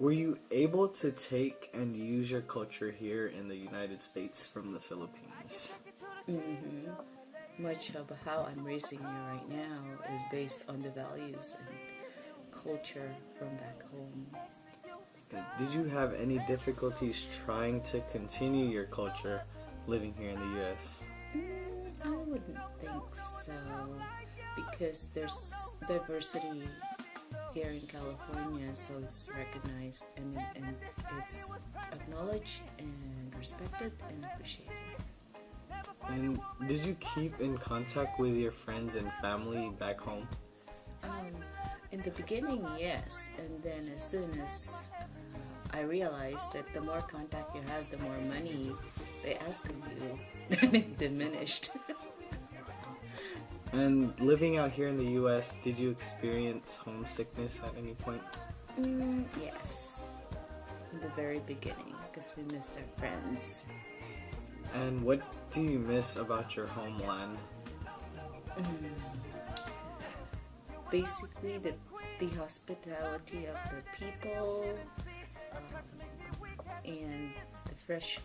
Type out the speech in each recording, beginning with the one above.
were you able to take and use your culture here in the United States from the Philippines? Mm-hmm. Much of how I'm raising you right now is based on the values and culture from back home. Did you have any difficulties trying to continue your culture living here in the U.S.? I wouldn't think so, because there's diversity here in California, so it's recognized and it's acknowledged and respected and appreciated. And did you keep in contact with your friends and family back home? In the beginning, yes, and then as soon as I realized that the more contact you have, the more money they ask of you, then it diminished. And living out here in the U.S., did you experience homesickness at any point? Yes, in the very beginning, because we missed our friends. And what do you miss about your homeland? Basically, the hospitality of the people, and the fresh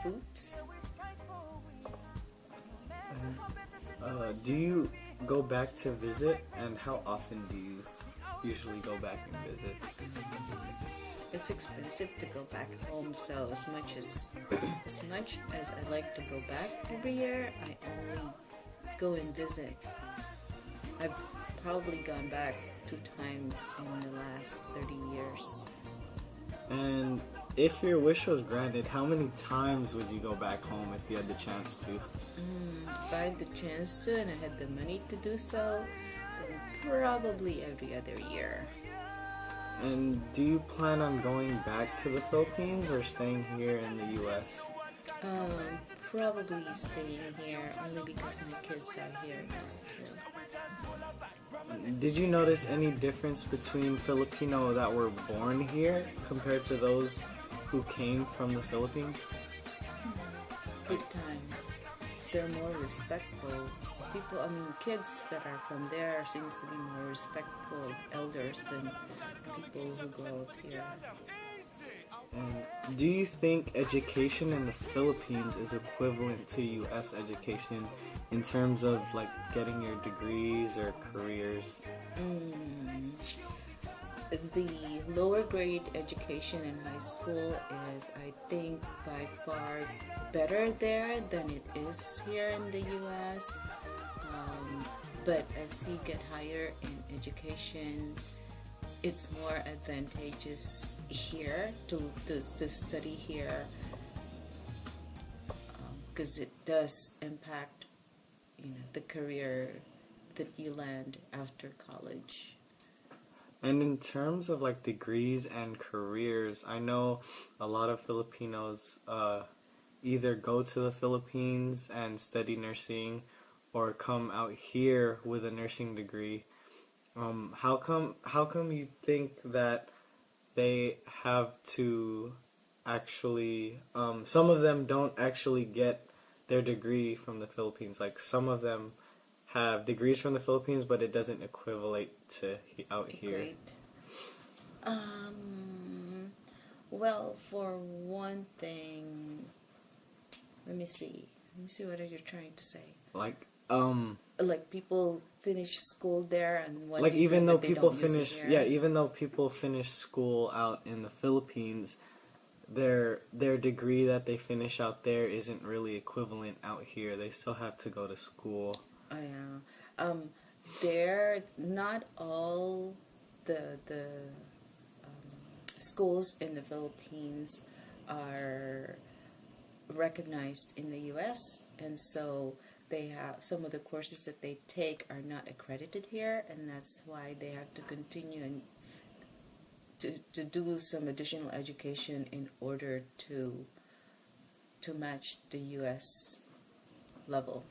foods. Do you go back to visit, and how often do you usually go back and visit? It's expensive to go back home, so as much as I like to go back every year, I only go and visit. I've probably gone back 2 times in the last 30 years. And if your wish was granted, how many times would you go back home if you had the chance to? If I had the chance to and I had the money to do so, then probably every other year. And do you plan on going back to the Philippines or staying here in the U.S.? Probably staying here, only because my kids are here now too. Did you notice any difference between Filipino that were born here compared to those who came from the Philippines? Big time. They're more respectful. Kids that are from there seems to be more respectful of elders than people who grow up here. And do you think education in the Philippines is equivalent to U.S. education in terms of like getting your degrees or careers? The lower grade education in high school is, I think, by far better there than it is here in the U.S. But as you get higher in education, it's more advantageous here to study here, because it does impact, the career that you land after college. And in terms of like degrees and careers, I know a lot of Filipinos either go to the Philippines and study nursing or come out here with a nursing degree. How come you think that they have to actually, some of them don't actually get their degree from the Philippines? Like some of them have degrees from the Philippines, but it doesn't equivalent to out here. Great. Well, for one thing, let me see what are you trying to say. Like people finish school there and one like even though people finish even though people finish school out in the Philippines, their degree that they finish out there isn't really equivalent out here. They still have to go to school. Oh yeah. There, not all the schools in the Philippines are recognized in the U.S. and so they have some of the courses that they take are not accredited here, and that's why they have to continue and to do some additional education in order to match the U.S. level.